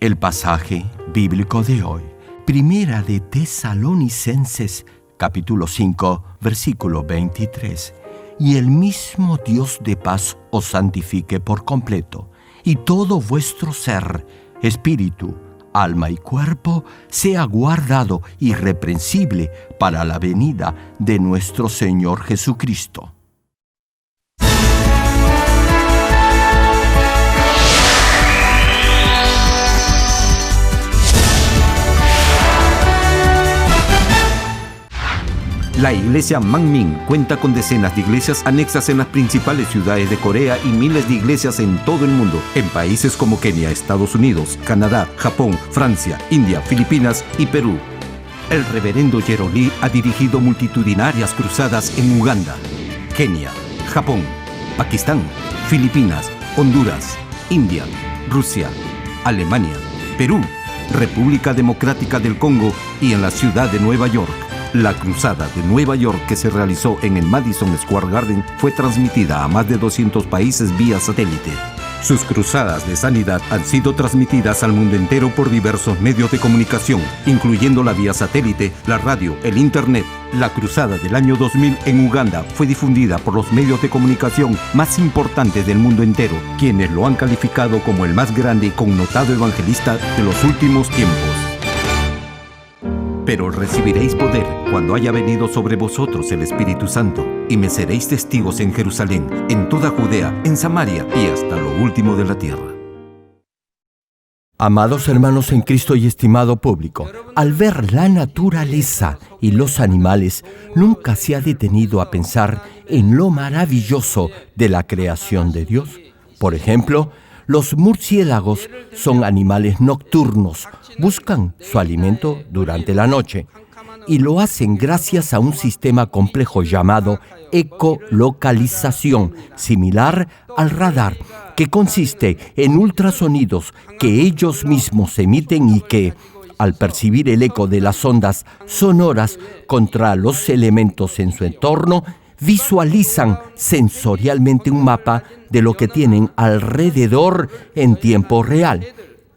El pasaje bíblico de hoy, Primera de Tesalonicenses, capítulo 5, versículo 23. Y el mismo Dios de paz os santifique por completo, y todo vuestro ser, espíritu, alma y cuerpo, sea guardado irreprensible para la venida de nuestro Señor Jesucristo. La iglesia Manmin cuenta con decenas de iglesias anexas en las principales ciudades de Corea y miles de iglesias en todo el mundo, en países como Kenia, Estados Unidos, Canadá, Japón, Francia, India, Filipinas y Perú. El reverendo Jerome Lee ha dirigido multitudinarias cruzadas en Uganda, Kenia, Japón, Pakistán, Filipinas, Honduras, India, Rusia, Alemania, Perú, República Democrática del Congo y en la ciudad de Nueva York. La cruzada de Nueva York, que se realizó en el Madison Square Garden, fue transmitida a más de 200 países vía satélite. Sus cruzadas de sanidad han sido transmitidas al mundo entero por diversos medios de comunicación, incluyendo la vía satélite, la radio, el internet. La cruzada del año 2000 en Uganda fue difundida por los medios de comunicación más importantes del mundo entero, quienes lo han calificado como el más grande y connotado evangelista de los últimos tiempos. Pero recibiréis poder cuando haya venido sobre vosotros el Espíritu Santo, y me seréis testigos en Jerusalén, en toda Judea, en Samaria y hasta lo último de la tierra. Amados hermanos en Cristo y estimado público, al ver la naturaleza y los animales, nunca se ha detenido a pensar en lo maravilloso de la creación de Dios. Por ejemplo, los murciélagos son animales nocturnos, buscan su alimento durante la noche y lo hacen gracias a un sistema complejo llamado ecolocalización, similar al radar, que consiste en ultrasonidos que ellos mismos emiten y que, al percibir el eco de las ondas sonoras contra los elementos en su entorno, visualizan sensorialmente un mapa de lo que tienen alrededor en tiempo real.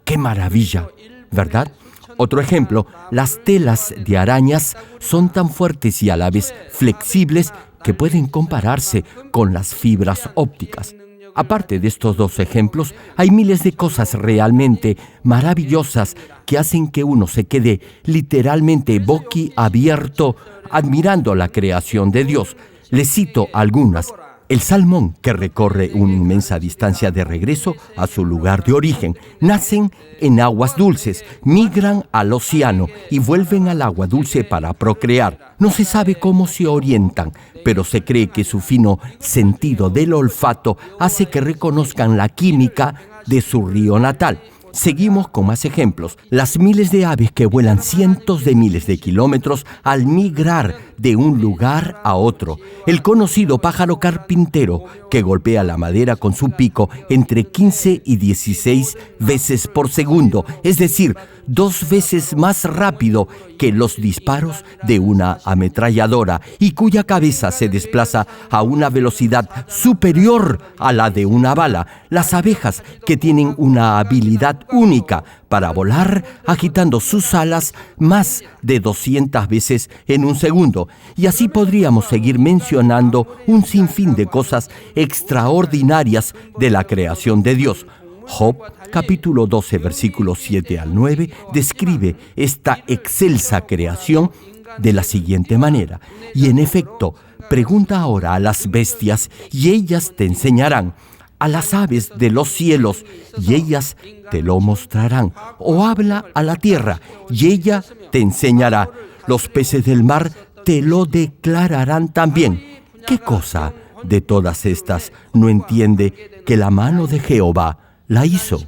¡Qué maravilla! ¿Verdad? Otro ejemplo, las telas de arañas son tan fuertes y a la vez flexibles que pueden compararse con las fibras ópticas. Aparte de estos dos ejemplos, hay miles de cosas realmente maravillosas que hacen que uno se quede literalmente boquiabierto admirando la creación de Dios. Les cito algunas. El salmón, que recorre una inmensa distancia de regreso a su lugar de origen. Nacen en aguas dulces, migran al océano y vuelven al agua dulce para procrear. No se sabe cómo se orientan, pero se cree que su fino sentido del olfato hace que reconozcan la química de su río natal. Seguimos con más ejemplos. Las miles de aves que vuelan cientos de miles de kilómetros al migrar de un lugar a otro. El conocido pájaro carpintero que golpea la madera con su pico entre 15 y 16 veces por segundo, es decir, 2 veces más rápido que los disparos de una ametralladora y cuya cabeza se desplaza a una velocidad superior a la de una bala. Las abejas, que tienen una habilidad única para volar agitando sus alas más de 200 veces en un segundo. Y así podríamos seguir mencionando un sinfín de cosas extraordinarias de la creación de Dios. Job, capítulo 12, versículos 7 al 9, describe esta excelsa creación de la siguiente manera. Y en efecto, pregunta ahora a las bestias y ellas te enseñarán, a las aves de los cielos y ellas te lo mostrarán, o habla a la tierra y ella te enseñará, los peces del mar te lo declararán también. ¿Qué cosa de todas estas no entiende que la mano de Jehová la hizo?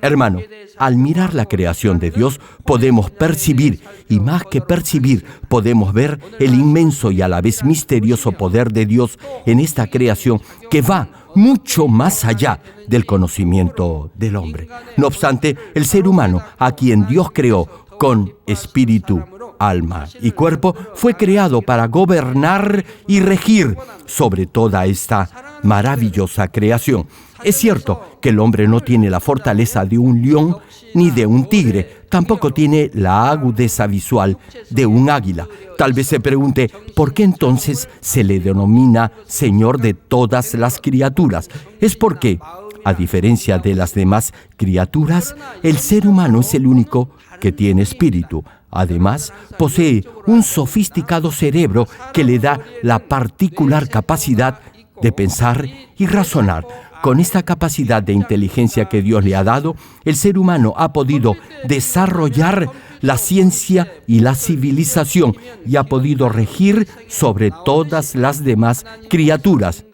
Hermano, al mirar la creación de Dios podemos percibir, y más que percibir, podemos ver el inmenso y a la vez misterioso poder de Dios en esta creación que va mucho más allá del conocimiento del hombre. No obstante, el ser humano, a quien Dios creó con espíritu, alma y cuerpo, fue creado para gobernar y regir sobre toda esta maravillosa creación. Es cierto que el hombre no tiene la fortaleza de un león ni de un tigre, tampoco tiene la agudeza visual de un águila. Tal vez se pregunte, ¿por qué entonces se le denomina Señor de todas las criaturas? Es porque, a diferencia de las demás criaturas, el ser humano es el único que tiene espíritu. Además, posee un sofisticado cerebro que le da la particular capacidad de pensar y razonar. Con esta capacidad de inteligencia que Dios le ha dado, el ser humano ha podido desarrollar la ciencia y la civilización y ha podido regir sobre todas las demás criaturas.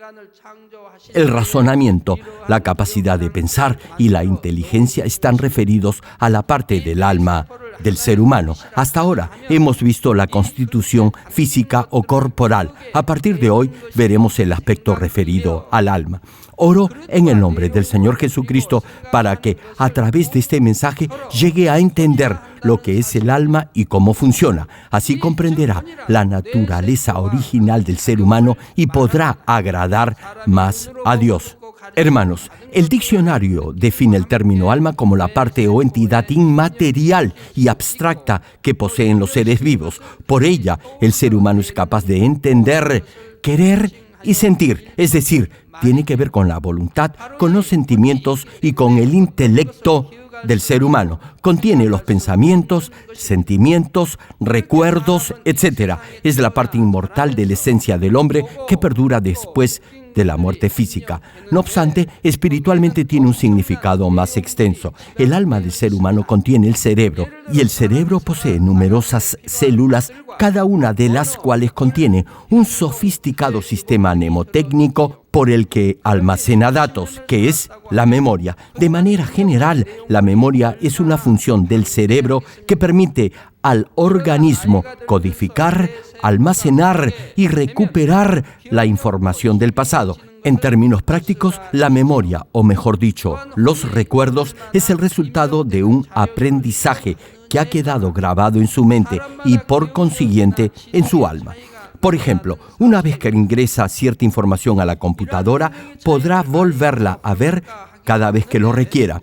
El razonamiento, la capacidad de pensar y la inteligencia están referidos a la parte del alma del ser humano. Hasta ahora hemos visto la constitución física o corporal. A partir de hoy veremos el aspecto referido al alma. Oro en el nombre del Señor Jesucristo para que a través de este mensaje llegue a entender lo que es el alma y cómo funciona. Así comprenderá la naturaleza original del ser humano y podrá agradar más a Dios. Hermanos, el diccionario define el término alma como la parte o entidad inmaterial y abstracta que poseen los seres vivos. Por ella, el ser humano es capaz de entender, querer y sentir, es decir, tiene que ver con la voluntad, con los sentimientos y con el intelecto del ser humano. Contiene los pensamientos, sentimientos, recuerdos, etc. Es la parte inmortal de la esencia del hombre que perdura después de la muerte física. No obstante, espiritualmente tiene un significado más extenso. El alma del ser humano contiene el cerebro, y el cerebro posee numerosas células, cada una de las cuales contiene un sofisticado sistema mnemotécnico por el que almacena datos, que es la memoria. De manera general, la memoria es una función del cerebro que permite al organismo codificar, almacenar y recuperar la información del pasado. En términos prácticos, la memoria, o mejor dicho, los recuerdos, es el resultado de un aprendizaje que ha quedado grabado en su mente y, por consiguiente, en su alma. Por ejemplo, una vez que ingresa cierta información a la computadora, podrá volverla a ver cada vez que lo requiera.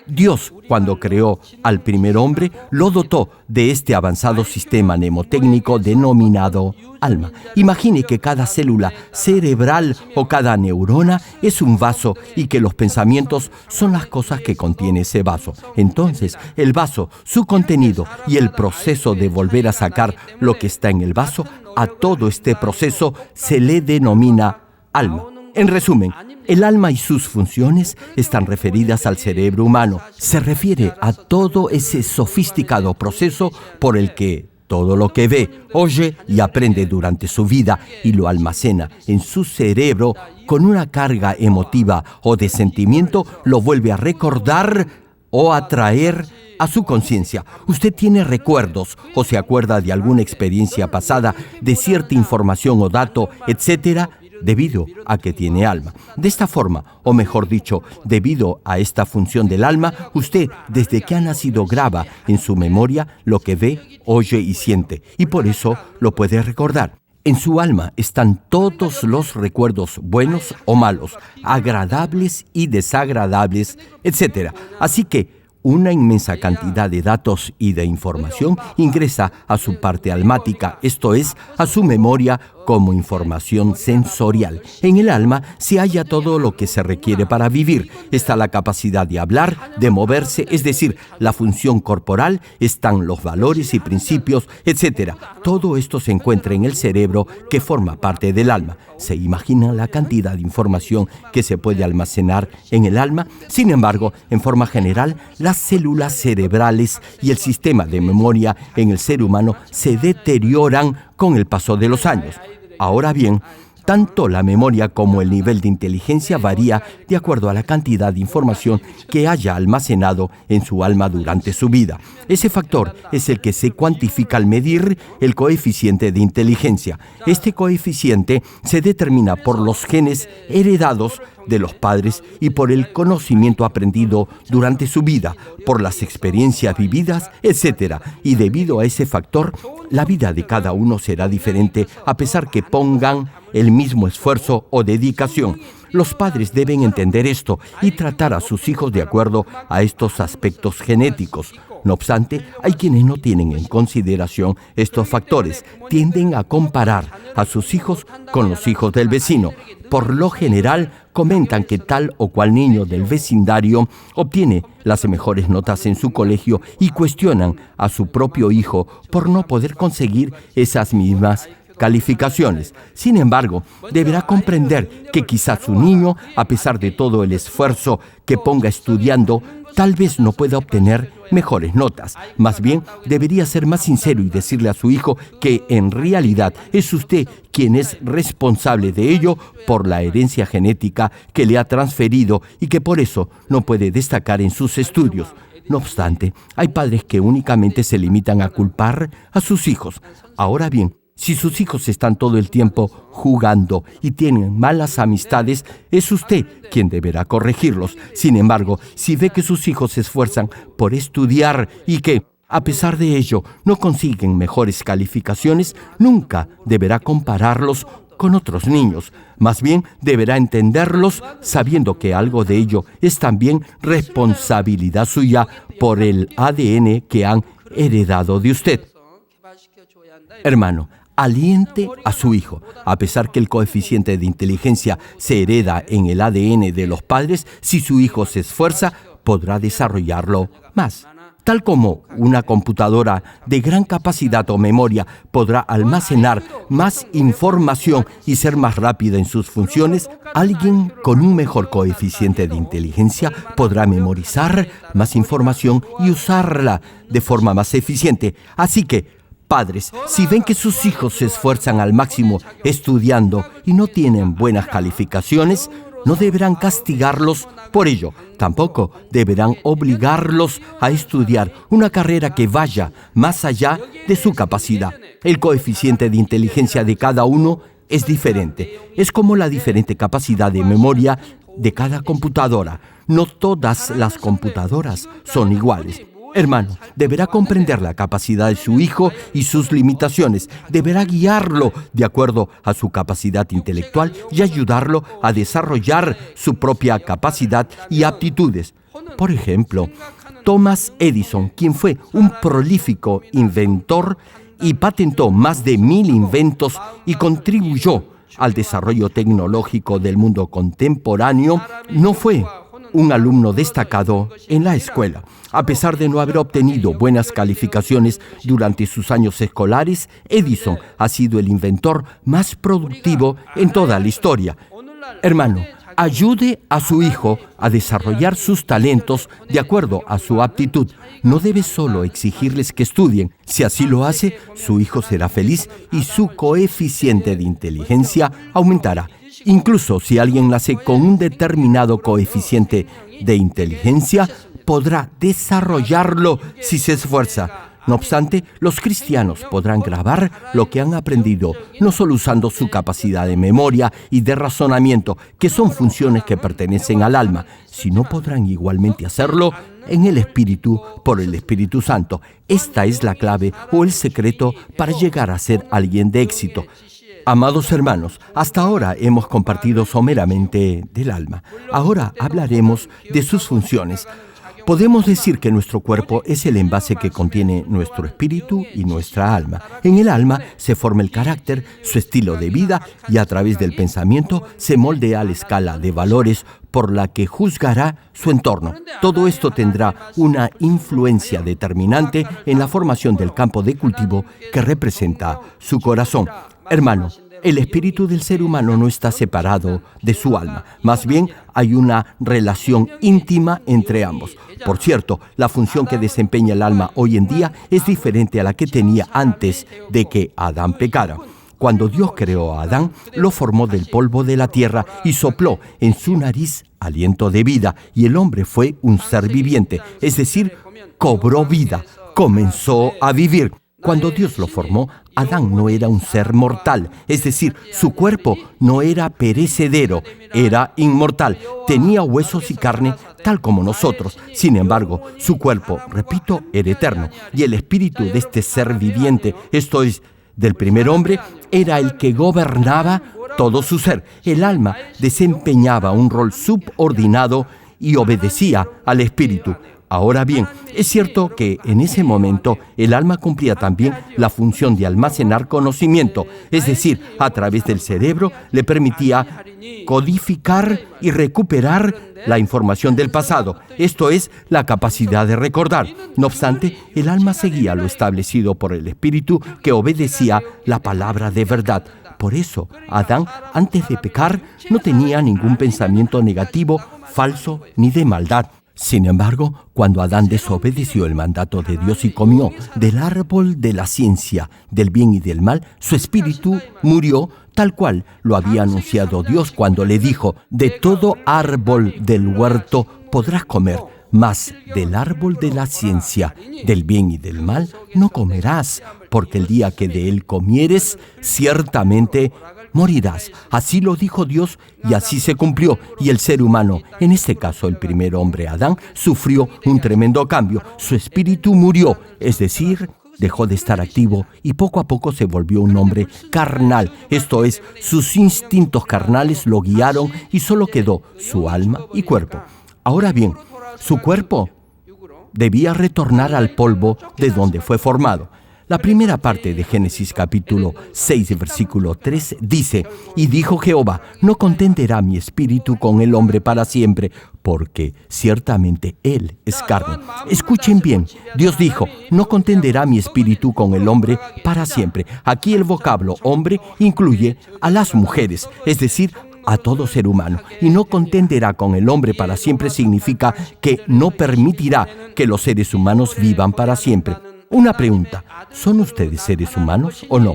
Dios, cuando creó al primer hombre, lo dotó de este avanzado sistema mnemotécnico denominado alma. Imagine que cada célula cerebral o cada neurona es un vaso y que los pensamientos son las cosas que contiene ese vaso. Entonces, el vaso, su contenido y el proceso de volver a sacar lo que está en el vaso, a todo este proceso se le denomina alma. En resumen, el alma y sus funciones están referidas al cerebro humano. Se refiere a todo ese sofisticado proceso por el que todo lo que ve, oye y aprende durante su vida y lo almacena en su cerebro con una carga emotiva o de sentimiento, lo vuelve a recordar o a traer a su conciencia. Usted tiene recuerdos o se acuerda de alguna experiencia pasada, de cierta información o dato, etcétera, debido a que tiene alma. De esta forma, o mejor dicho, debido a esta función del alma, usted, desde que ha nacido, graba en su memoria lo que ve, oye y siente, y por eso lo puede recordar. En su alma están todos los recuerdos buenos o malos, agradables y desagradables, etc. Así que una inmensa cantidad de datos y de información ingresa a su parte almática, esto es, a su memoria como información sensorial. En el alma se halla todo lo que se requiere para vivir. Está la capacidad de hablar, de moverse, es decir, la función corporal, están los valores y principios, etc. Todo esto se encuentra en el cerebro que forma parte del alma. ¿Se imagina la cantidad de información que se puede almacenar en el alma? Sin embargo, en forma general, las células cerebrales y el sistema de memoria en el ser humano se deterioran con el paso de los años. Ahora bien, tanto la memoria como el nivel de inteligencia varía de acuerdo a la cantidad de información que haya almacenado en su alma durante su vida. Ese factor es el que se cuantifica al medir el coeficiente de inteligencia. Este coeficiente se determina por los genes heredados de los padres y por el conocimiento aprendido durante su vida, por las experiencias vividas, etc. Y debido a ese factor, la vida de cada uno será diferente a pesar que pongan el mismo esfuerzo o dedicación. Los padres deben entender esto y tratar a sus hijos de acuerdo a estos aspectos genéticos. No obstante, hay quienes no tienen en consideración estos factores. Tienden a comparar a sus hijos con los hijos del vecino. Por lo general, comentan que tal o cual niño del vecindario obtiene las mejores notas en su colegio y cuestionan a su propio hijo por no poder conseguir esas mismas calificaciones. Sin embargo, deberá comprender que quizás su niño, a pesar de todo el esfuerzo que ponga estudiando, tal vez no pueda obtener mejores notas. Más bien, debería ser más sincero y decirle a su hijo que en realidad es usted quien es responsable de ello por la herencia genética que le ha transferido y que por eso no puede destacar en sus estudios. No obstante, hay padres que únicamente se limitan a culpar a sus hijos. Ahora bien, si sus hijos están todo el tiempo jugando y tienen malas amistades, es usted quien deberá corregirlos. Sin embargo, si ve que sus hijos se esfuerzan por estudiar y que, a pesar de ello, no consiguen mejores calificaciones, nunca deberá compararlos con otros niños. Más bien, deberá entenderlos sabiendo que algo de ello es también responsabilidad suya por el ADN que han heredado de usted. Hermano, aliente a su hijo. A pesar que el coeficiente de inteligencia se hereda en el ADN de los padres, si su hijo se esfuerza, podrá desarrollarlo más. Tal como una computadora de gran capacidad o memoria podrá almacenar más información y ser más rápida en sus funciones, alguien con un mejor coeficiente de inteligencia podrá memorizar más información y usarla de forma más eficiente. Así que, padres, si ven que sus hijos se esfuerzan al máximo estudiando y no tienen buenas calificaciones, no deberán castigarlos por ello. Tampoco deberán obligarlos a estudiar una carrera que vaya más allá de su capacidad. El coeficiente de inteligencia de cada uno es diferente. Es como la diferente capacidad de memoria de cada computadora. No todas las computadoras son iguales. Hermano, deberá comprender la capacidad de su hijo y sus limitaciones. Deberá guiarlo de acuerdo a su capacidad intelectual y ayudarlo a desarrollar su propia capacidad y aptitudes. Por ejemplo, Thomas Edison, quien fue un prolífico inventor y patentó más de 1000 inventos y contribuyó al desarrollo tecnológico del mundo contemporáneo, no fue un alumno destacado en la escuela. A pesar de no haber obtenido buenas calificaciones durante sus años escolares, Edison ha sido el inventor más productivo en toda la historia. Hermano, ayude a su hijo a desarrollar sus talentos de acuerdo a su aptitud. No debe solo exigirles que estudien. Si así lo hace, su hijo será feliz y su coeficiente de inteligencia aumentará. Incluso si alguien nace con un determinado coeficiente de inteligencia, podrá desarrollarlo si se esfuerza. No obstante, los cristianos podrán grabar lo que han aprendido, no solo usando su capacidad de memoria y de razonamiento, que son funciones que pertenecen al alma, sino podrán igualmente hacerlo en el Espíritu por el Espíritu Santo. Esta es la clave o el secreto para llegar a ser alguien de éxito. Amados hermanos, hasta ahora hemos compartido someramente del alma. Ahora hablaremos de sus funciones. Podemos decir que nuestro cuerpo es el envase que contiene nuestro espíritu y nuestra alma. En el alma se forma el carácter, su estilo de vida y a través del pensamiento se moldea la escala de valores por la que juzgará su entorno. Todo esto tendrá una influencia determinante en la formación del campo de cultivo que representa su corazón. Hermano, el espíritu del ser humano no está separado de su alma. Más bien, hay una relación íntima entre ambos. Por cierto, la función que desempeña el alma hoy en día es diferente a la que tenía antes de que Adán pecara. Cuando Dios creó a Adán, lo formó del polvo de la tierra y sopló en su nariz aliento de vida, y el hombre fue un ser viviente, es decir, cobró vida, comenzó a vivir. Cuando Dios lo formó, Adán no era un ser mortal, es decir, su cuerpo no era perecedero, era inmortal, tenía huesos y carne tal como nosotros. Sin embargo, su cuerpo, repito, era eterno, y el espíritu de este ser viviente, esto es, del primer hombre, era el que gobernaba todo su ser. El alma desempeñaba un rol subordinado y obedecía al espíritu. Ahora bien, es cierto que en ese momento el alma cumplía también la función de almacenar conocimiento, es decir, a través del cerebro le permitía codificar y recuperar la información del pasado, esto es, la capacidad de recordar. No obstante, el alma seguía lo establecido por el espíritu que obedecía la palabra de verdad. Por eso, Adán, antes de pecar, no tenía ningún pensamiento negativo, falso ni de maldad. Sin embargo, cuando Adán desobedeció el mandato de Dios y comió del árbol de la ciencia, del bien y del mal, su espíritu murió tal cual lo había anunciado Dios cuando le dijo: de todo árbol del huerto podrás comer, mas del árbol de la ciencia, del bien y del mal, no comerás, porque el día que de él comieres, ciertamente morirás. Así lo dijo Dios y así se cumplió. Y el ser humano, en este caso el primer hombre Adán, sufrió un tremendo cambio. Su espíritu murió, es decir, dejó de estar activo y poco a poco se volvió un hombre carnal. Esto es, sus instintos carnales lo guiaron y solo quedó su alma y cuerpo. Ahora bien, su cuerpo debía retornar al polvo de donde fue formado. La primera parte de Génesis capítulo 6, versículo 3 dice: y dijo Jehová, no contenderá mi espíritu con el hombre para siempre, porque ciertamente él es carne. Escuchen bien, Dios dijo, no contenderá mi espíritu con el hombre para siempre. Aquí el vocablo hombre incluye a las mujeres, es decir, a todo ser humano. Y no contenderá con el hombre para siempre significa que no permitirá que los seres humanos vivan para siempre. Una pregunta, ¿son ustedes seres humanos o no?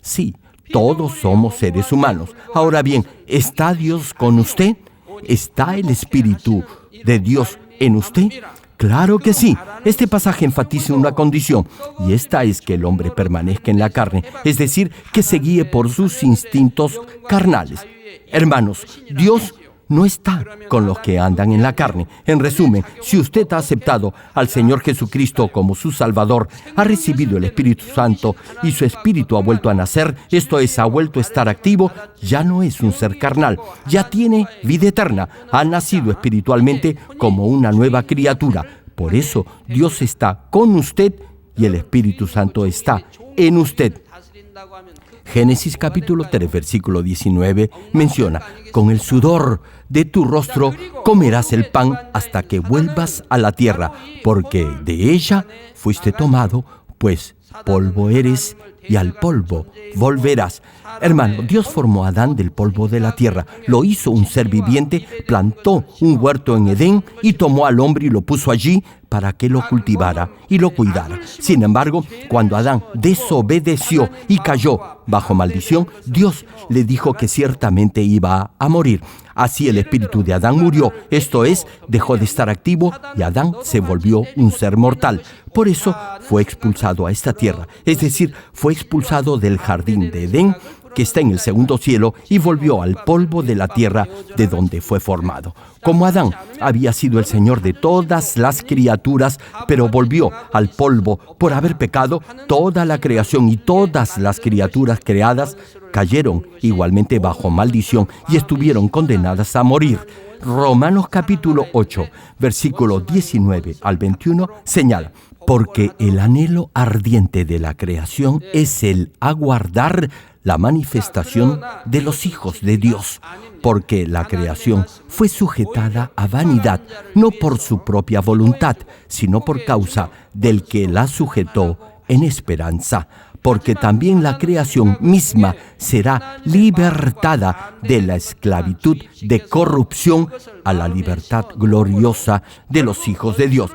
Sí, todos somos seres humanos. Ahora bien, ¿está Dios con usted? ¿Está el Espíritu de Dios en usted? Claro que sí. Este pasaje enfatiza una condición, y esta es que el hombre permanezca en la carne, es decir, que se guíe por sus instintos carnales. Hermanos, Dios no está con los que andan en la carne. En resumen, si usted ha aceptado al Señor Jesucristo como su Salvador, ha recibido el Espíritu Santo y su espíritu ha vuelto a nacer, esto es, ha vuelto a estar activo, ya no es un ser carnal, ya tiene vida eterna, ha nacido espiritualmente como una nueva criatura. Por eso, Dios está con usted y el Espíritu Santo está en usted. Génesis capítulo 3, versículo 19 menciona: con el sudor de tu rostro comerás el pan hasta que vuelvas a la tierra, porque de ella fuiste tomado, pues polvo eres y al polvo volverás. Hermano, Dios formó a Adán del polvo de la tierra, lo hizo un ser viviente, plantó un huerto en Edén y tomó al hombre y lo puso allí para que lo cultivara y lo cuidara. Sin embargo, cuando Adán desobedeció y cayó bajo maldición, Dios le dijo que ciertamente iba a morir. Así el espíritu de Adán murió, esto es, dejó de estar activo y Adán se volvió un ser mortal. Por eso fue expulsado a esta tierra, es decir, fue expulsado del jardín de Edén, que está en el segundo cielo, y volvió al polvo de la tierra de donde fue formado. Como Adán había sido el Señor de todas las criaturas, pero volvió al polvo por haber pecado, toda la creación y todas las criaturas creadas cayeron igualmente bajo maldición y estuvieron condenadas a morir. Romanos capítulo 8, versículo 19 al 21 señala: porque el anhelo ardiente de la creación es el aguardar la manifestación de los hijos de Dios, porque la creación fue sujetada a vanidad, no por su propia voluntad, sino por causa del que la sujetó en esperanza, porque también la creación misma será libertada de la esclavitud de corrupción a la libertad gloriosa de los hijos de Dios.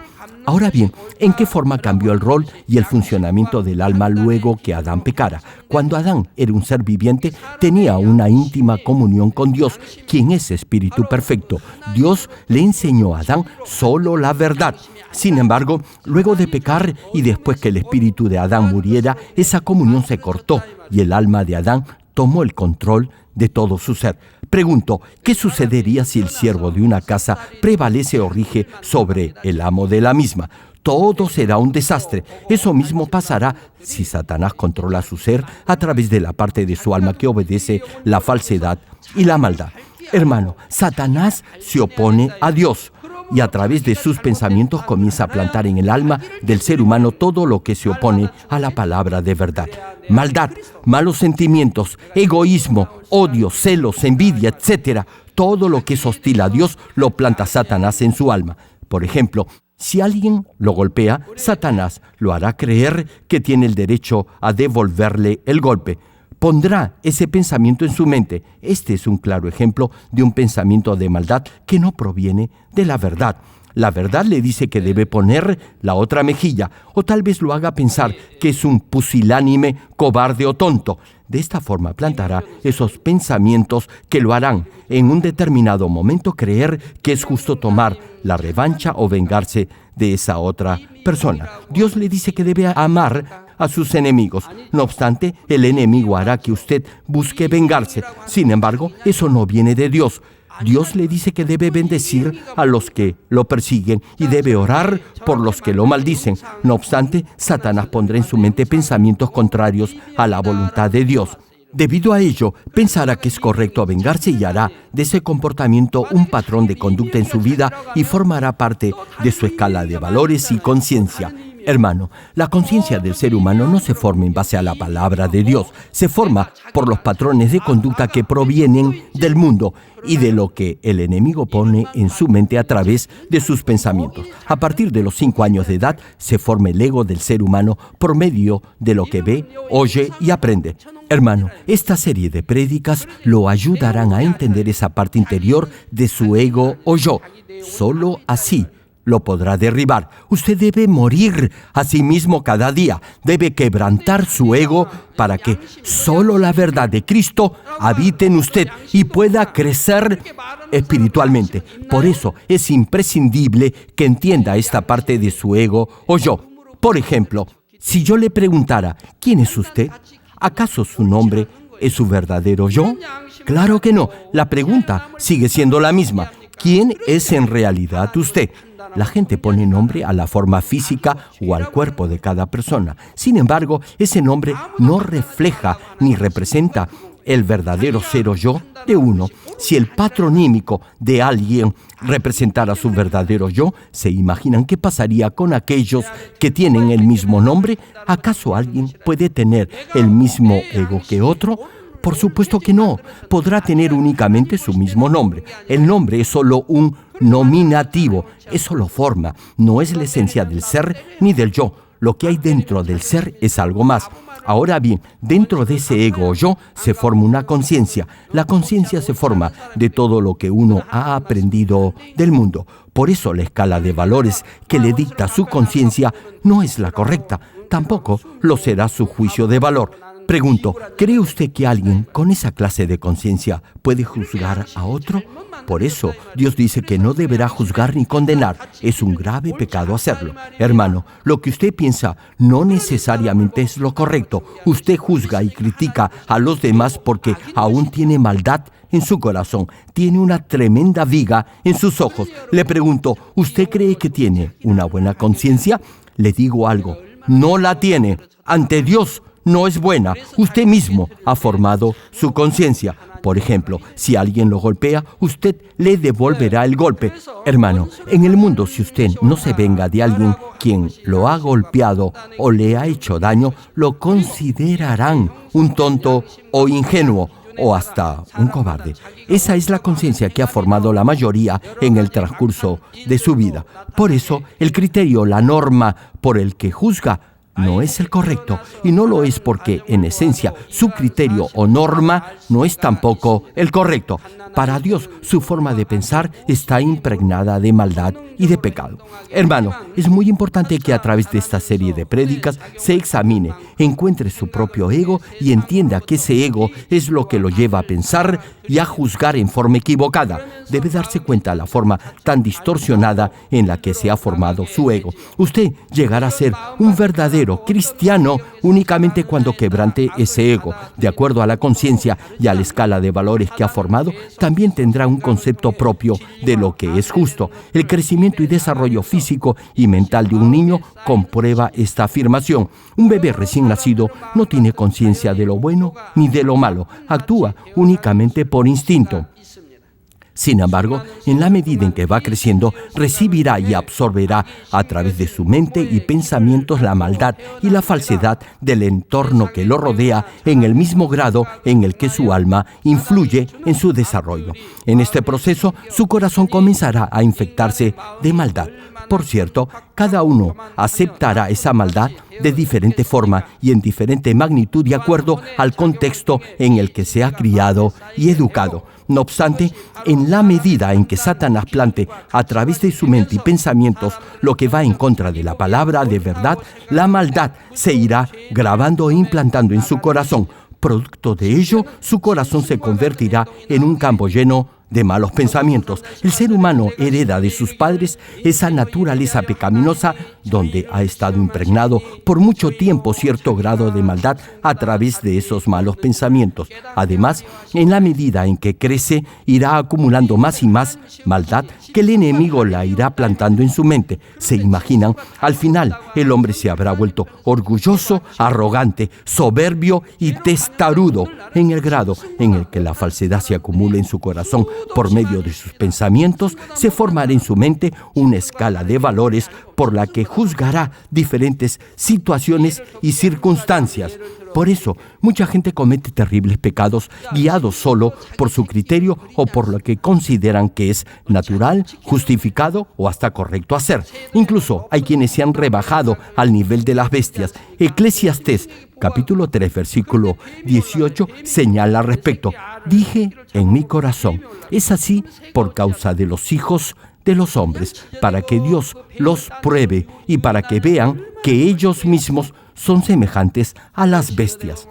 Ahora bien, ¿en qué forma cambió el rol y el funcionamiento del alma luego que Adán pecara? Cuando Adán era un ser viviente, tenía una íntima comunión con Dios, quien es Espíritu perfecto. Dios le enseñó a Adán solo la verdad. Sin embargo, luego de pecar y después que el espíritu de Adán muriera, esa comunión se cortó y el alma de Adán tomó el control de todo su ser. Pregunto, ¿qué sucedería si el siervo de una casa prevalece o rige sobre el amo de la misma? todo será un desastre. Eso mismo pasará si Satanás controla su ser a través de la parte de su alma que obedece la falsedad y la maldad. Hermano, Satanás se opone a Dios y a través de sus pensamientos comienza a plantar en el alma del ser humano todo lo que se opone a la palabra de verdad. Maldad, malos sentimientos, egoísmo, odio, celos, envidia, etc. Todo lo que es hostil a Dios lo planta Satanás en su alma. Por ejemplo, si alguien lo golpea, Satanás lo hará creer que tiene el derecho a devolverle el golpe. Pondrá ese pensamiento en su mente. Este es un claro ejemplo de un pensamiento de maldad que no proviene de la verdad. La verdad le dice que debe poner la otra mejilla, o tal vez lo haga pensar que es un pusilánime, cobarde o tonto. De esta forma plantará esos pensamientos que lo harán en un determinado momento creer que es justo tomar la revancha o vengarse de esa otra persona. Dios le dice que debe amar a sus enemigos. No obstante, el enemigo hará que usted busque vengarse. Sin embargo, eso no viene de Dios. Dios le dice que debe bendecir a los que lo persiguen y debe orar por los que lo maldicen. No obstante, Satanás pondrá en su mente pensamientos contrarios a la voluntad de Dios. Debido a ello, pensará que es correcto vengarse y hará de ese comportamiento un patrón de conducta en su vida y formará parte de su escala de valores y conciencia. Hermano, la conciencia del ser humano no se forma en base a la palabra de Dios, se forma por los patrones de conducta que provienen del mundo y de lo que el enemigo pone en su mente a través de sus pensamientos. A partir de los 5 años de edad se forma el ego del ser humano por medio de lo que ve, oye y aprende. Hermano, esta serie de prédicas lo ayudarán a entender esa parte interior de su ego o yo. Solo así lo podrá derribar. Usted debe morir a sí mismo cada día. Debe quebrantar su ego para que solo la verdad de Cristo habite en usted y pueda crecer espiritualmente. Por eso es imprescindible que entienda esta parte de su ego o yo. Por ejemplo, si yo le preguntara, ¿quién es usted? ¿Acaso su nombre es su verdadero yo? Claro que no. La pregunta sigue siendo la misma. ¿Quién es en realidad usted? La gente pone nombre a la forma física o al cuerpo de cada persona. Sin embargo, ese nombre no refleja ni representa el verdadero ser o yo de uno. Si el patronímico de alguien representara su verdadero yo, ¿se imaginan qué pasaría con aquellos que tienen el mismo nombre? ¿Acaso alguien puede tener el mismo ego que otro? Por supuesto que no. Podrá tener únicamente su mismo nombre. El nombre es solo un nominativo, es solo forma, no es la esencia del ser ni del yo. Lo que hay dentro del ser es algo más. Ahora bien, dentro de ese ego o yo se forma una conciencia. La conciencia se forma de todo lo que uno ha aprendido del mundo. Por eso la escala de valores que le dicta su conciencia no es la correcta. Tampoco lo será su juicio de valor. Pregunto, ¿cree usted que alguien con esa clase de conciencia puede juzgar a otro? Por eso, Dios dice que no deberá juzgar ni condenar. Es un grave pecado hacerlo. Hermano, lo que usted piensa no necesariamente es lo correcto. Usted juzga y critica a los demás porque aún tiene maldad en su corazón. Tiene una tremenda viga en sus ojos. Le pregunto, ¿usted cree que tiene una buena conciencia? Le digo algo, no la tiene. Ante Dios no es buena. Usted mismo ha formado su conciencia. Por ejemplo, si alguien lo golpea, usted le devolverá el golpe. Hermano, en el mundo, si usted no se venga de alguien quien lo ha golpeado o le ha hecho daño, lo considerarán un tonto o ingenuo o hasta un cobarde. Esa es la conciencia que ha formado la mayoría en el transcurso de su vida. Por eso, el criterio, la norma por el que juzga, no es el correcto, y no lo es porque, en esencia, su criterio o norma no es tampoco el correcto. Para Dios, su forma de pensar está impregnada de maldad y de pecado. Hermano, es muy importante que a través de esta serie de prédicas se examine, encuentre su propio ego y entienda que ese ego es lo que lo lleva a pensar y a juzgar en forma equivocada. Debe darse cuenta de la forma tan distorsionada en la que se ha formado su ego. Usted llegará a ser un verdadero verdadero cristiano únicamente cuando quebrante ese ego, de acuerdo a la conciencia y a la escala de valores que ha formado, también tendrá un concepto propio de lo que es justo. El crecimiento y desarrollo físico y mental de un niño comprueba esta afirmación. Un bebé recién nacido no tiene conciencia de lo bueno ni de lo malo, actúa únicamente por instinto. Sin embargo, en la medida en que va creciendo, recibirá y absorberá a través de su mente y pensamientos la maldad y la falsedad del entorno que lo rodea en el mismo grado en el que su alma influye en su desarrollo. En este proceso, su corazón comenzará a infectarse de maldad. Por cierto, cada uno aceptará esa maldad de diferente forma y en diferente magnitud de acuerdo al contexto en el que se ha criado y educado. No obstante, en la medida en que Satanás plante a través de su mente y pensamientos lo que va en contra de la palabra de verdad, la maldad se irá grabando e implantando en su corazón. Producto de ello, su corazón se convertirá en un campo lleno de malos pensamientos. El ser humano hereda de sus padres esa naturaleza pecaminosa donde ha estado impregnado por mucho tiempo cierto grado de maldad a través de esos malos pensamientos. Además, en la medida en que crece, irá acumulando más y más maldad que el enemigo la irá plantando en su mente. Se imaginan, al final el hombre se habrá vuelto orgulloso, arrogante, soberbio y testarudo, en el grado en el que la falsedad se acumula en su corazón. Por medio de sus pensamientos, se formará en su mente una escala de valores por la que juzgará diferentes situaciones y circunstancias. Por eso, mucha gente comete terribles pecados guiados solo por su criterio o por lo que consideran que es natural, justificado o hasta correcto hacer. Incluso hay quienes se han rebajado al nivel de las bestias. Eclesiastés, capítulo 3, versículo 18, señala al respecto: dije en mi corazón, es así por causa de los hijos de los hombres, para que Dios los pruebe y para que vean que ellos mismos son semejantes a las bestias.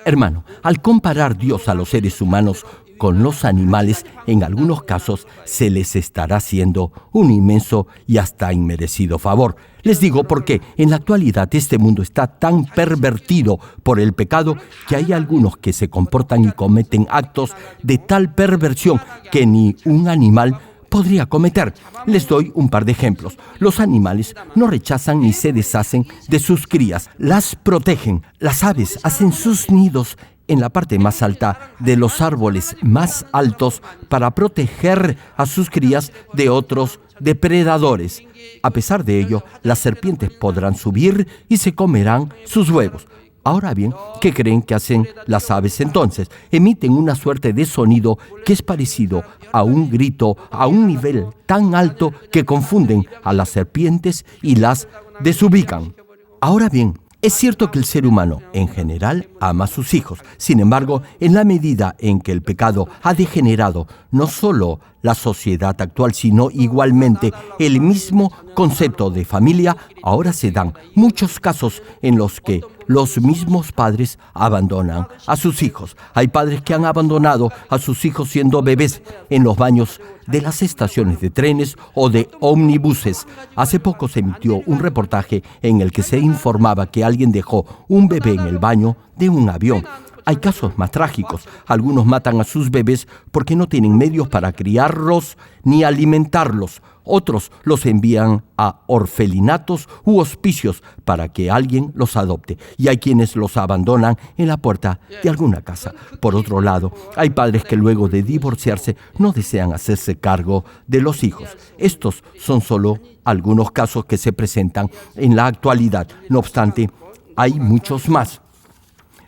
Hermano, al comparar Dios a los seres humanos con los animales, en algunos casos se les estará haciendo un inmenso y hasta inmerecido favor. Les digo porque en la actualidad este mundo está tan pervertido por el pecado que hay algunos que se comportan y cometen actos de tal perversión que ni un animal podría cometer. Les doy un par de ejemplos. Los animales no rechazan ni se deshacen de sus crías, las protegen. Las aves hacen sus nidos en la parte más alta de los árboles más altos para proteger a sus crías de otros depredadores. A pesar de ello, las serpientes podrán subir y se comerán sus huevos. Ahora bien, ¿qué creen que hacen las aves entonces? Emiten una suerte de sonido que es parecido a un grito a un nivel tan alto que confunden a las serpientes y las desubican. Ahora bien, es cierto que el ser humano, en general, ama a sus hijos. Sin embargo, en la medida en que el pecado ha degenerado no solo la sociedad actual, sino igualmente el mismo concepto de familia, ahora se dan muchos casos en los que los mismos padres abandonan a sus hijos. Hay padres que han abandonado a sus hijos siendo bebés en los baños de las estaciones de trenes o de ómnibuses. Hace poco se emitió un reportaje en el que se informaba que alguien dejó un bebé en el baño de un avión. Hay casos más trágicos. Algunos matan a sus bebés porque no tienen medios para criarlos ni alimentarlos. Otros los envían a orfelinatos u hospicios para que alguien los adopte. Y hay quienes los abandonan en la puerta de alguna casa. Por otro lado, hay padres que luego de divorciarse no desean hacerse cargo de los hijos. Estos son solo algunos casos que se presentan en la actualidad. No obstante, hay muchos más.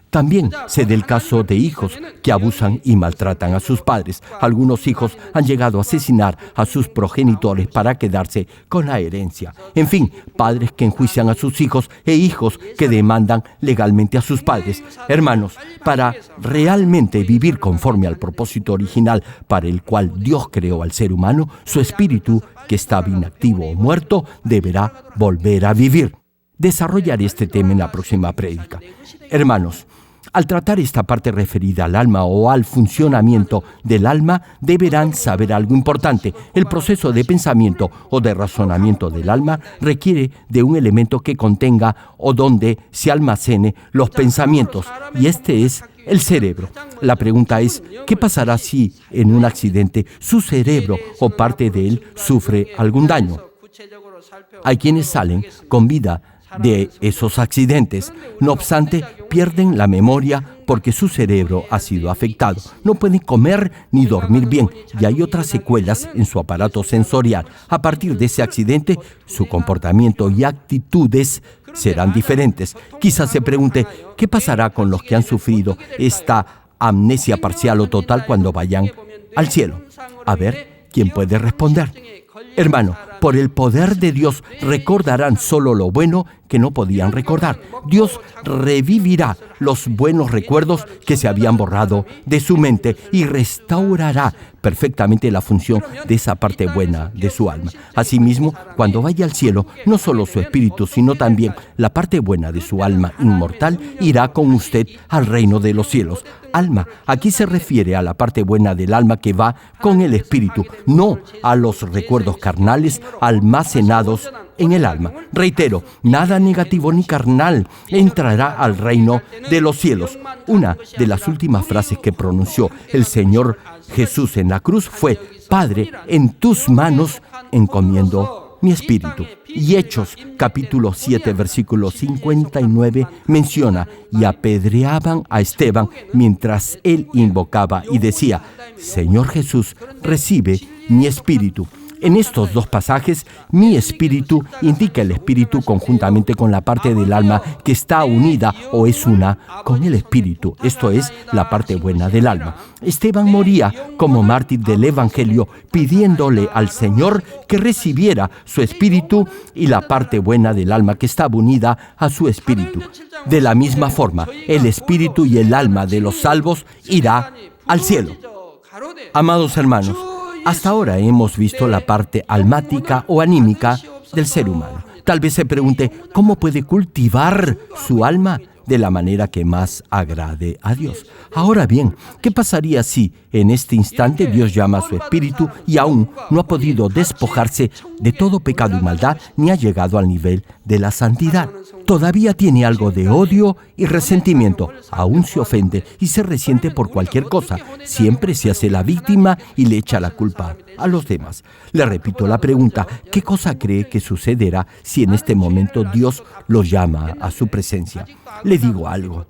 También se da el caso de hijos que abusan y maltratan a sus padres. Algunos hijos han llegado a asesinar a sus progenitores para quedarse con la herencia. En fin, padres que enjuician a sus hijos e hijos que demandan legalmente a sus padres. Hermanos, para realmente vivir conforme al propósito original para el cual Dios creó al ser humano, su espíritu, que estaba inactivo o muerto, deberá volver a vivir. Desarrollaré este tema en la próxima prédica. Hermanos, Al tratar esta parte referida al alma o al funcionamiento del alma, deberán saber algo importante. El proceso de pensamiento o de razonamiento del alma requiere de un elemento que contenga o donde se almacene los pensamientos, y este es el cerebro. La pregunta es, ¿qué pasará si en un accidente su cerebro o parte de él sufre algún daño? Hay quienes salen con vida de esos accidentes. No obstante, pierden la memoria porque su cerebro ha sido afectado. No pueden comer ni dormir bien y hay otras secuelas en su aparato sensorial. A partir de ese accidente, su comportamiento y actitudes serán diferentes. Quizás se pregunte, ¿qué pasará con los que han sufrido esta amnesia parcial o total cuando vayan al cielo? A ver, ¿quién puede responder? Hermano, por el poder de Dios recordarán solo lo bueno que no podían recordar. Dios revivirá los buenos recuerdos que se habían borrado de su mente y restaurará perfectamente la función de esa parte buena de su alma. Asimismo, cuando vaya al cielo, no solo su espíritu, sino también la parte buena de su alma inmortal irá con usted al reino de los cielos. Alma, aquí se refiere a la parte buena del alma que va con el espíritu, no a los recuerdos carnales almacenados en el alma. Reitero, nada negativo ni carnal entrará al reino de los cielos. Una de las últimas frases que pronunció el Señor Jesús en la cruz fue: Padre, en tus manos encomiendo mi espíritu. Y Hechos, capítulo 7, versículo 59, menciona: y apedreaban a Esteban mientras él invocaba y decía: Señor Jesús, recibe mi espíritu. En estos dos pasajes, mi espíritu indica el espíritu conjuntamente con la parte del alma que está unida o es una con el espíritu. Esto es la parte buena del alma. Esteban moría como mártir del Evangelio pidiéndole al Señor que recibiera su espíritu y la parte buena del alma que estaba unida a su espíritu. De la misma forma, el espíritu y el alma de los salvos irá al cielo. Amados hermanos, hasta ahora hemos visto la parte almática o anímica del ser humano. Tal vez se pregunte, ¿cómo puede cultivar su alma de la manera que más agrade a Dios? Ahora bien, ¿qué pasaría si en este instante Dios llama a su espíritu y aún no ha podido despojarse de todo pecado y maldad ni ha llegado al nivel de la santidad? Todavía tiene algo de odio y resentimiento, aún se ofende y se resiente por cualquier cosa, siempre se hace la víctima y le echa la culpa a los demás. Le repito la pregunta, ¿qué cosa cree que sucederá si en este momento Dios lo llama a su presencia? Le digo algo,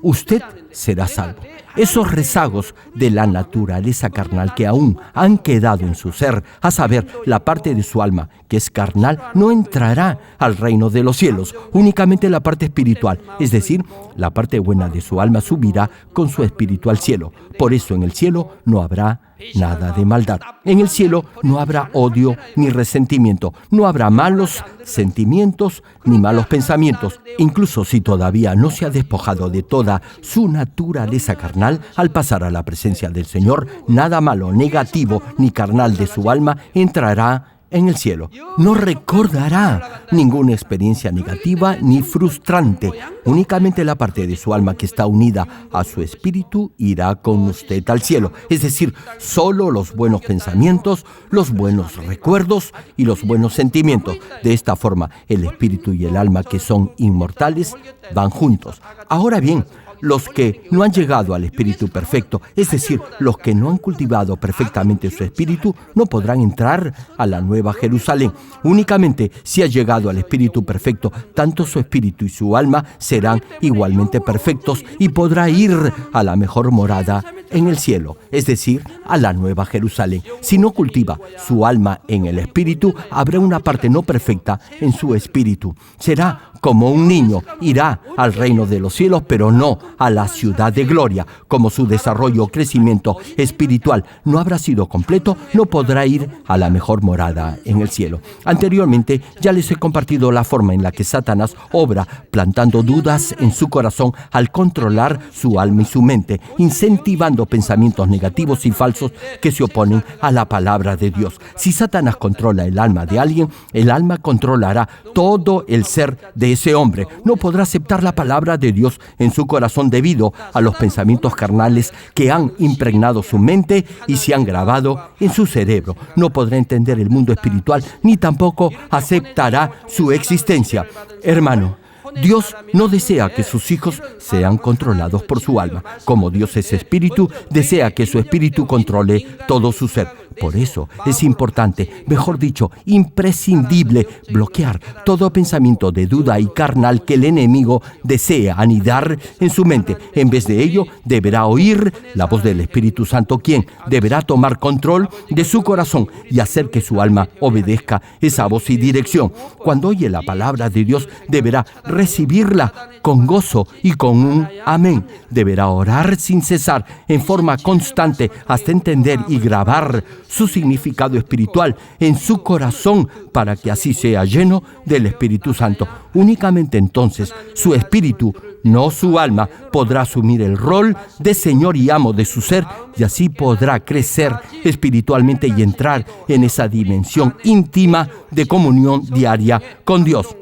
usted será salvo. Esos rezagos de la naturaleza carnal que aún han quedado en su ser, a saber, la parte de su alma que es carnal, no entrará al reino de los cielos. Únicamente la parte espiritual, es decir, la parte buena de su alma subirá con su espíritu al cielo. Por eso en el cielo no habrá nada de maldad. En el cielo no habrá odio ni resentimiento, no habrá malos sentimientos ni malos pensamientos. Incluso si todavía no se ha despojado de toda su naturaleza carnal, al pasar a la presencia del Señor, nada malo, negativo ni carnal de su alma entrará en el cielo. No recordará ninguna experiencia negativa ni frustrante. Únicamente la parte de su alma que está unida a su espíritu irá con usted al cielo. Es decir, solo los buenos pensamientos, los buenos recuerdos y los buenos sentimientos. De esta forma, el espíritu y el alma que son inmortales van juntos. Ahora bien, los que no han llegado al espíritu perfecto, es decir, los que no han cultivado perfectamente su espíritu, no podrán entrar a la nueva Jerusalén. Únicamente si ha llegado al espíritu perfecto, tanto su espíritu y su alma serán igualmente perfectos y podrá ir a la mejor morada en el cielo, es decir, a la nueva Jerusalén. Si no cultiva su alma en el espíritu, habrá una parte no perfecta en su espíritu. Será como un niño, irá al reino de los cielos, pero no a la ciudad de gloria. Como su desarrollo o crecimiento espiritual no habrá sido completo, no podrá ir a la mejor morada en el cielo. Anteriormente ya les he compartido la forma en la que Satanás obra, plantando dudas en su corazón al controlar su alma y su mente, incentivando pensamientos negativos y falsos que se oponen a la palabra de Dios. Si Satanás controla el alma de alguien, el alma controlará todo el ser de de ese hombre no podrá aceptar la palabra de Dios en su corazón debido a los pensamientos carnales que han impregnado su mente y se han grabado en su cerebro. No podrá entender el mundo espiritual ni tampoco aceptará su existencia. Hermano, Dios no desea que sus hijos sean controlados por su alma. Como Dios es espíritu, desea que su espíritu controle todo su ser. Por eso es importante, mejor dicho, imprescindible, bloquear todo pensamiento de duda y carnal que el enemigo desea anidar en su mente. En vez de ello, deberá oír la voz del Espíritu Santo, quien deberá tomar control de su corazón y hacer que su alma obedezca esa voz y dirección. Cuando oye la palabra de Dios, deberá recibirla con gozo y con un amén. Deberá orar sin cesar, en forma constante, hasta entender y grabar su significado espiritual en su corazón para que así sea lleno del Espíritu Santo. Únicamente entonces su espíritu, no su alma, podrá asumir el rol de Señor y amo de su ser y así podrá crecer espiritualmente y entrar en esa dimensión íntima de comunión diaria con Dios.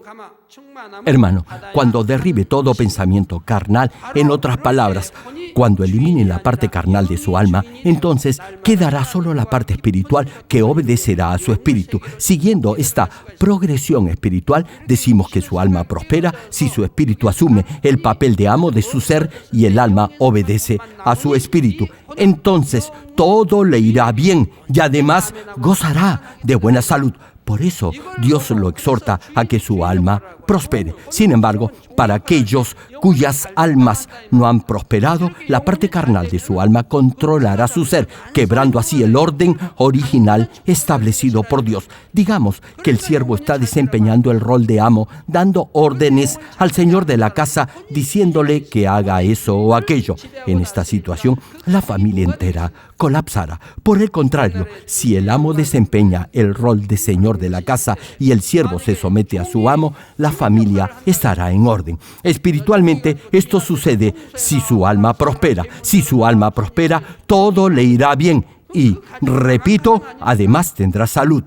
Hermano, cuando derribe todo pensamiento carnal, en otras palabras, cuando elimine la parte carnal de su alma, entonces quedará solo la parte espiritual que obedecerá a su espíritu. Siguiendo esta progresión espiritual, decimos que su alma prospera si su espíritu asume el papel de amo de su ser y el alma obedece a su espíritu. Entonces todo le irá bien y además gozará de buena salud. Por eso Dios lo exhorta a que su alma prospere. Sin embargo, para aquellos cuyas almas no han prosperado, la parte carnal de su alma controlará su ser, quebrando así el orden original establecido por Dios. Digamos que el siervo está desempeñando el rol de amo, dando órdenes al señor de la casa, diciéndole que haga eso o aquello. En esta situación, la familia entera colapsará. Por el contrario, si el amo desempeña el rol de señor de la casa y el siervo se somete a su amo, la familia estará en orden. Espiritualmente, esto sucede si su alma prospera. Si su alma prospera, todo le irá bien y, repito, además tendrá salud.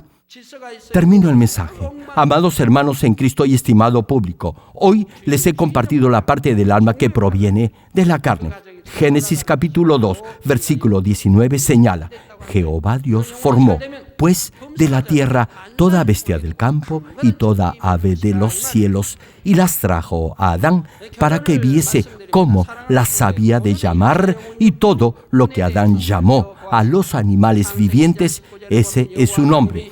Termino el mensaje. Amados hermanos en Cristo y estimado público, hoy les he compartido la parte del alma que proviene de la carne. Génesis capítulo 2, versículo 19 señala: Jehová Dios formó, pues, de la tierra toda bestia del campo y toda ave de los cielos, y las trajo a Adán para que viese cómo las había de llamar, y todo lo que Adán llamó a los animales vivientes, ese es su nombre.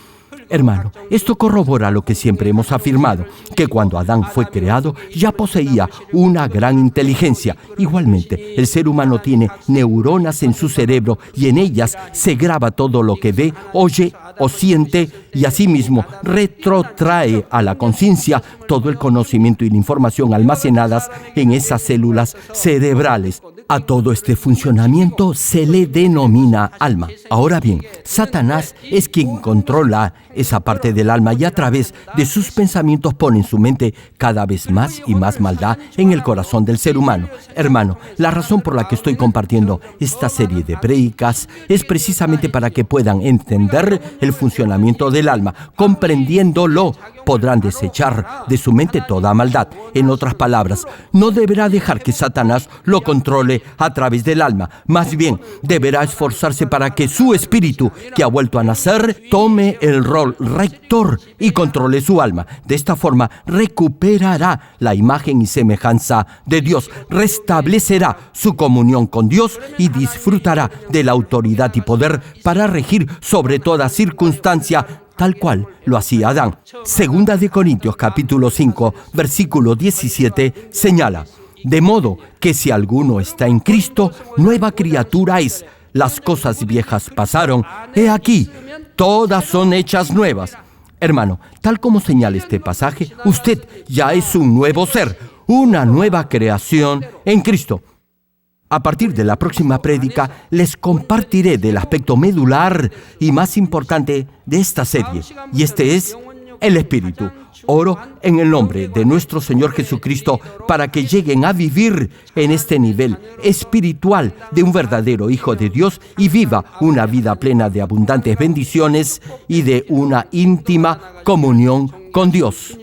Hermano, esto corrobora lo que siempre hemos afirmado, que cuando Adán fue creado ya poseía una gran inteligencia. Igualmente, el ser humano tiene neuronas en su cerebro y en ellas se graba todo lo que ve, oye o siente y asimismo retrotrae a la conciencia todo el conocimiento y la información almacenadas en esas células cerebrales. A todo este funcionamiento se le denomina alma. Ahora bien, Satanás es quien controla esa parte del alma y a través de sus pensamientos pone en su mente cada vez más y más maldad en el corazón del ser humano. Hermano, la razón por la que estoy compartiendo esta serie de prédicas es precisamente para que puedan entender el funcionamiento del alma. Comprendiéndolo, podrán desechar de su mente toda maldad. En otras palabras, no deberá dejar que Satanás lo controle a través del alma. Más bien, deberá esforzarse para que su espíritu, que ha vuelto a nacer, tome el rol rector y controle su alma. De esta forma, recuperará la imagen y semejanza de Dios, restablecerá su comunión con Dios y disfrutará de la autoridad y poder para regir sobre toda circunstancia, tal cual lo hacía Adán. Segunda de Corintios capítulo 5, versículo 17 señala: de modo que si alguno está en Cristo, nueva criatura es. Las cosas viejas pasaron, he aquí, todas son hechas nuevas. Hermano, tal como señala este pasaje, usted ya es un nuevo ser, una nueva creación en Cristo. A partir de la próxima prédica, les compartiré del aspecto medular y más importante de esta serie, y este es el Espíritu. Oro en el nombre de nuestro Señor Jesucristo para que lleguen a vivir en este nivel espiritual de un verdadero Hijo de Dios y viva una vida plena de abundantes bendiciones y de una íntima comunión con Dios.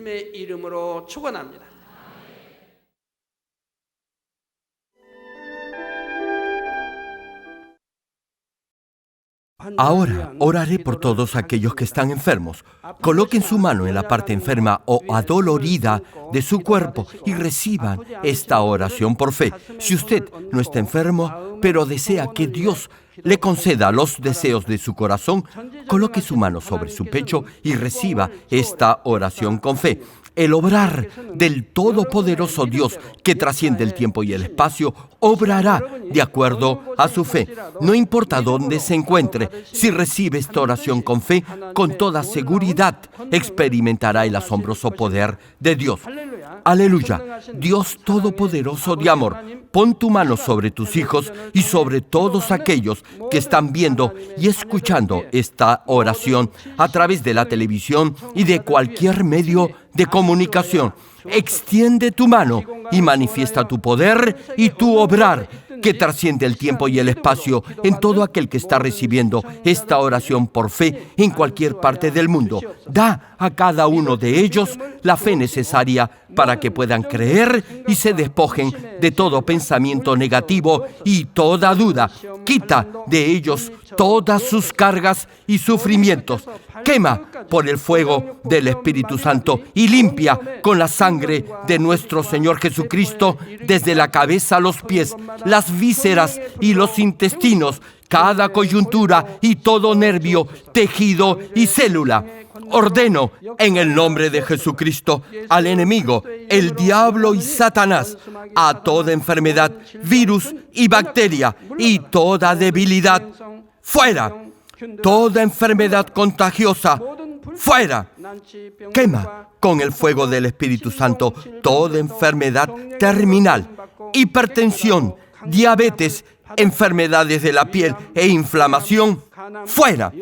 Ahora oraré por todos aquellos que están enfermos. Coloquen su mano en la parte enferma o adolorida de su cuerpo y reciban esta oración por fe. Si usted no está enfermo, pero desea que Dios le conceda los deseos de su corazón, coloque su mano sobre su pecho y reciba esta oración con fe. El obrar del todopoderoso Dios que trasciende el tiempo y el espacio obrará de acuerdo a su fe. No importa dónde se encuentre, si recibe esta oración con fe, con toda seguridad experimentará el asombroso poder de Dios. Aleluya. Dios todopoderoso de amor, pon tu mano sobre tus hijos y sobre todos aquellos que están viendo y escuchando esta oración a través de la televisión y de cualquier medio de comunicación. Extiende tu mano y manifiesta tu poder y tu obrar que trasciende el tiempo y el espacio en todo aquel que está recibiendo esta oración por fe en cualquier parte del mundo. Da a cada uno de ellos la fe necesaria para que puedan creer y se despojen de todo pensamiento negativo y toda duda. Quita de ellos todas sus cargas y sufrimientos. Quema por el fuego del Espíritu Santo y limpia con la sangre de nuestro Señor Jesucristo desde la cabeza a los pies, las vísceras y los intestinos, cada coyuntura y todo nervio, tejido y célula. Ordeno en el nombre de Jesucristo al enemigo, el diablo y Satanás, a toda enfermedad, virus y bacteria y toda debilidad, fuera. Toda enfermedad contagiosa, fuera. Quema con el fuego del Espíritu Santo toda enfermedad terminal, hipertensión, diabetes, enfermedades de la piel e inflamación, fuera.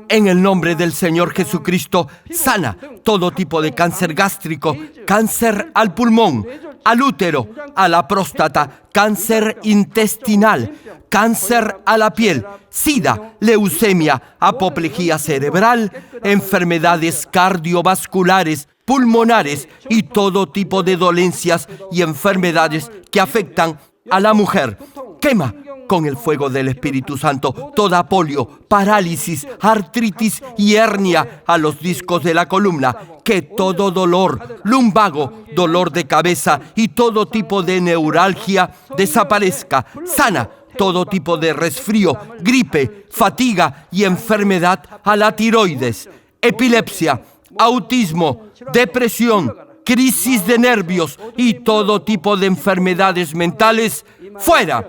En el nombre del Señor Jesucristo, sana todo tipo de cáncer gástrico, cáncer al pulmón, al útero, a la próstata, cáncer intestinal, cáncer a la piel, sida, leucemia, apoplejía cerebral, enfermedades cardiovasculares, pulmonares y todo tipo de dolencias y enfermedades que afectan a la mujer. Quema con el fuego del Espíritu Santo toda polio, parálisis, artritis y hernia a los discos de la columna. Que todo dolor, lumbago, dolor de cabeza y todo tipo de neuralgia desaparezca. Sana todo tipo de resfrío, gripe, fatiga y enfermedad a la tiroides, epilepsia, autismo, depresión, crisis de nervios y todo tipo de enfermedades mentales, fuera.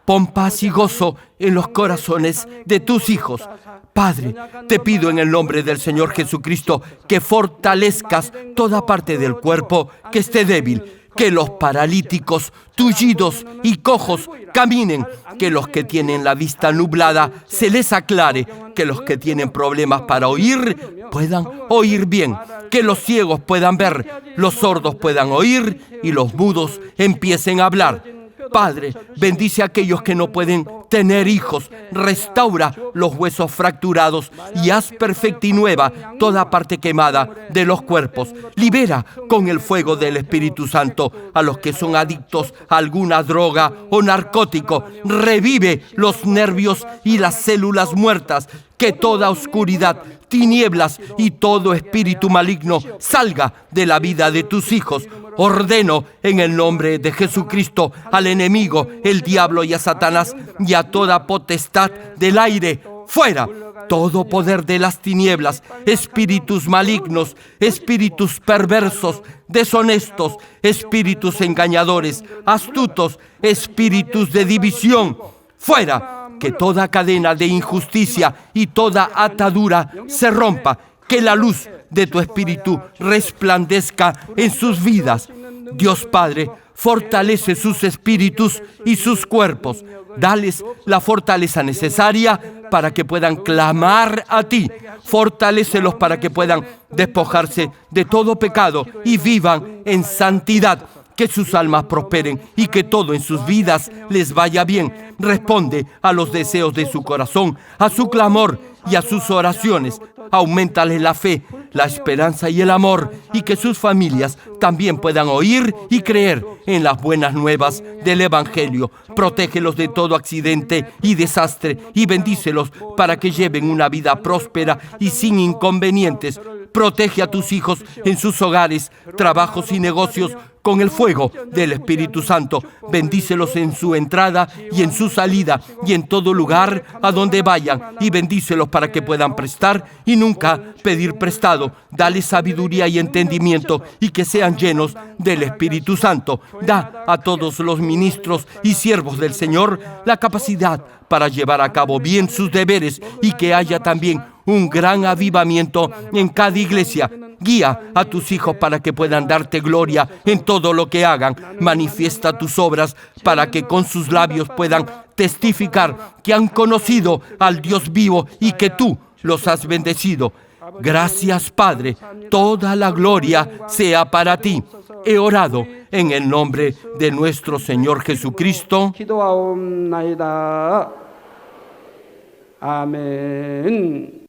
Pon paz y gozo en los corazones de tus hijos. Padre, te pido en el nombre del Señor Jesucristo que fortalezcas toda parte del cuerpo que esté débil, que los paralíticos, tullidos y cojos caminen, que los que tienen la vista nublada se les aclare, que los que tienen problemas para oír puedan oír bien, que los ciegos puedan ver, los sordos puedan oír y los mudos empiecen a hablar. Padre, bendice a aquellos que no pueden tener hijos, restaura los huesos fracturados y haz perfecta y nueva toda parte quemada de los cuerpos. Libera con el fuego del Espíritu Santo a los que son adictos a alguna droga o narcótico. Revive los nervios y las células muertas. Que toda oscuridad, tinieblas y todo espíritu maligno salga de la vida de tus hijos. Ordeno en el nombre de Jesucristo al enemigo, el diablo y a Satanás y a toda potestad del aire, fuera. Todo poder de las tinieblas, espíritus malignos, espíritus perversos, deshonestos, espíritus engañadores, astutos, espíritus de división, fuera. Que toda cadena de injusticia y toda atadura se rompa. Que la luz de tu Espíritu resplandezca en sus vidas. Dios Padre, fortalece sus espíritus y sus cuerpos. Dales la fortaleza necesaria para que puedan clamar a ti. Fortalécelos para que puedan despojarse de todo pecado y vivan en santidad. Que sus almas prosperen y que todo en sus vidas les vaya bien. Responde a los deseos de su corazón, a su clamor y a sus oraciones. Auméntales la fe, la esperanza y el amor, y que sus familias también puedan oír y creer en las buenas nuevas del Evangelio. Protégelos de todo accidente y desastre y bendícelos para que lleven una vida próspera y sin inconvenientes. Protege a tus hijos en sus hogares, trabajos y negocios con el fuego del Espíritu Santo. Bendícelos en su entrada y en su salida y en todo lugar a donde vayan, y bendícelos para que puedan prestar y nunca pedir prestado. Dale sabiduría y entendimiento y que sean llenos del Espíritu Santo. Da a todos los ministros y siervos del Señor la capacidad para llevar a cabo bien sus deberes, y que haya también un gran avivamiento en cada iglesia. Guía a tus hijos para que puedan darte gloria en todo lo que hagan. Manifiesta tus obras para que con sus labios puedan testificar que han conocido al Dios vivo y que tú los has bendecido. Gracias, Padre. Toda la gloria sea para ti. He orado en el nombre de nuestro Señor Jesucristo. 기도하옵나이다. 아멘.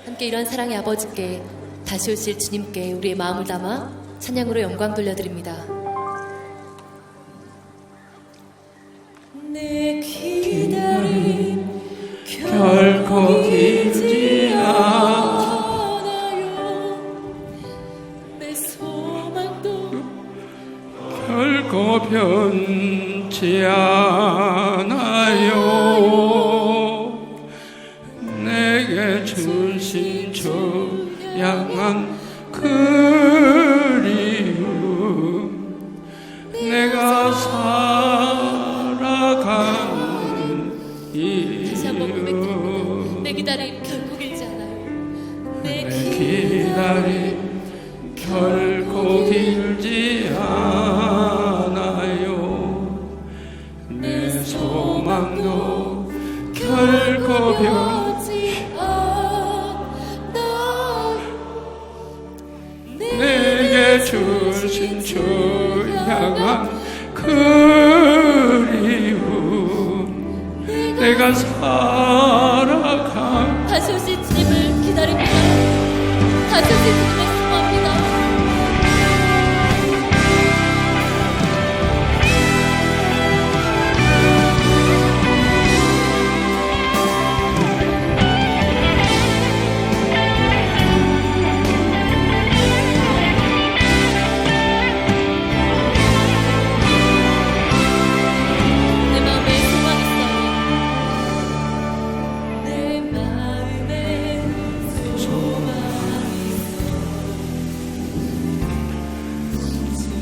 함께 이런 사랑의 아버지께, 다시 오실 주님께 우리의 마음을 담아 찬양으로 영광 돌려드립니다. 내 기다림 결코 길지 않아요. 내 소망도 결코 변치 않아요. 내게 주신 주 향한 그리움, 내가 살아가는 다시 한번 고백합니다. 이유, 내 기다림 결코 길지 않아요. 내 내 기다림 결코 길지 않아요. 내 소망도 결코 변치 내게 주신 주 향한 그리움, 내가 살아가 다시 오실 주님을 기다립니다. 다시 오실 주님을 수고합니다. 내 마음에 소망 있어요. 내 마음에 소망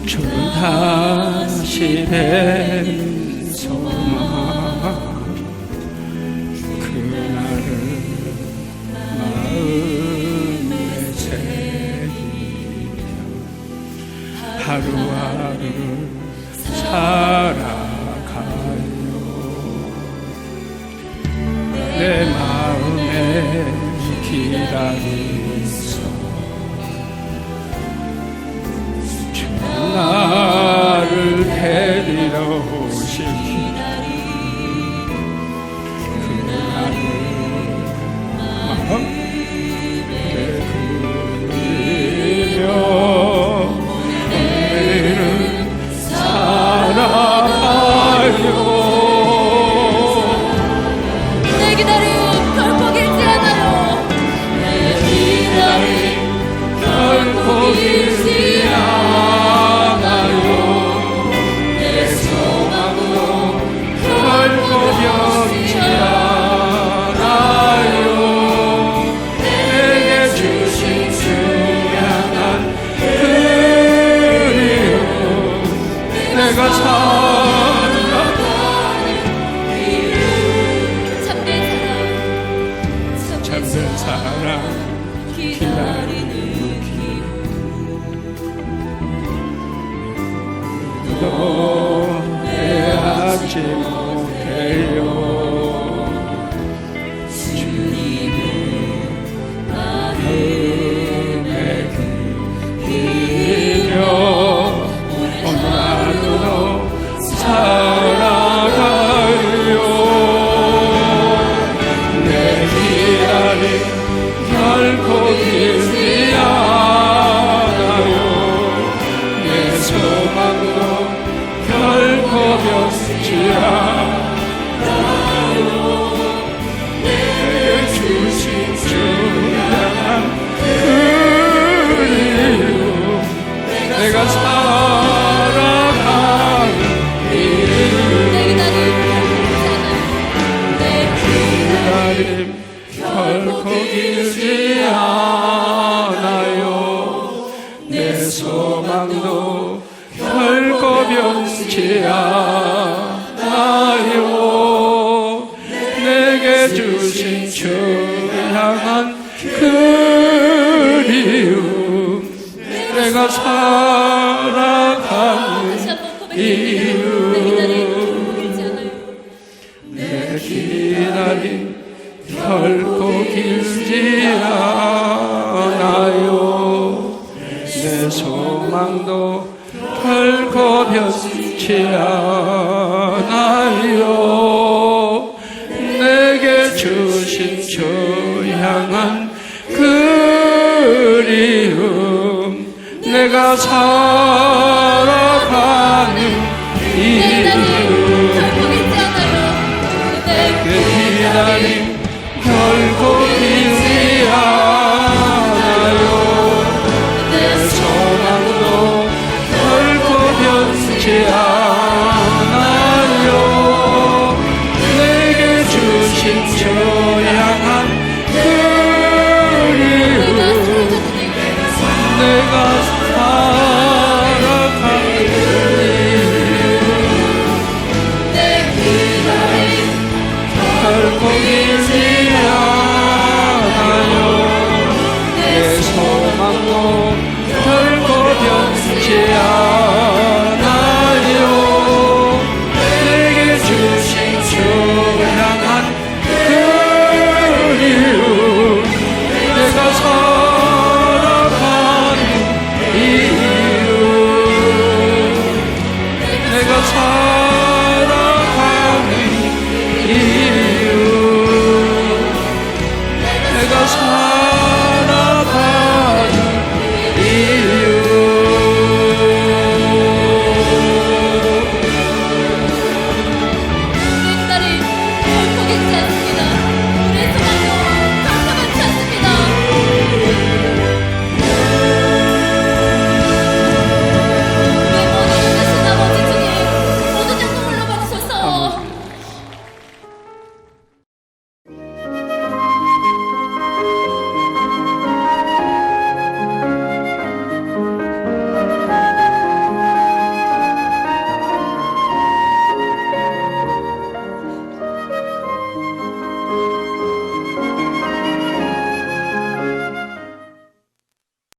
주 다시 뵐 소망, 그날을 마음에 새기며 하루하루를 살아가요. 내 마음에 기다리소. 주 나를 데리러 오시기, 그날을 마음에 그리며 오늘은 살아가요. 내 기다림 결코 길지 않아요. 내 기다림 결코 길지 않아요. 내 소망도 결코 변치 않아요. 내게 주신 주 향한 그리움, 내가 살아가는 참된 참된 사랑 기다리는 노래하지 못해요. 주님을 마음에 기며 오늘 하루도 살아가요. 내 기다림 결코 기다림 결코 길지 않아요. 내 소망도 결코 변치 않아요. 내게 주신 주 향한 그리움 내가 살아가는 이유 내 기다림 결코 길지 않아요. 내 소망도 결코 변치 않아요. 내게 주신 주 향한 그리움 내가 살아가는 이유 내 기다림 결코 길지 않아요. 내 소망도 결코 변치 않아요. 내게 주신 주 향한 그리움 내가 살아가는 이유 내 기다림 결코 길지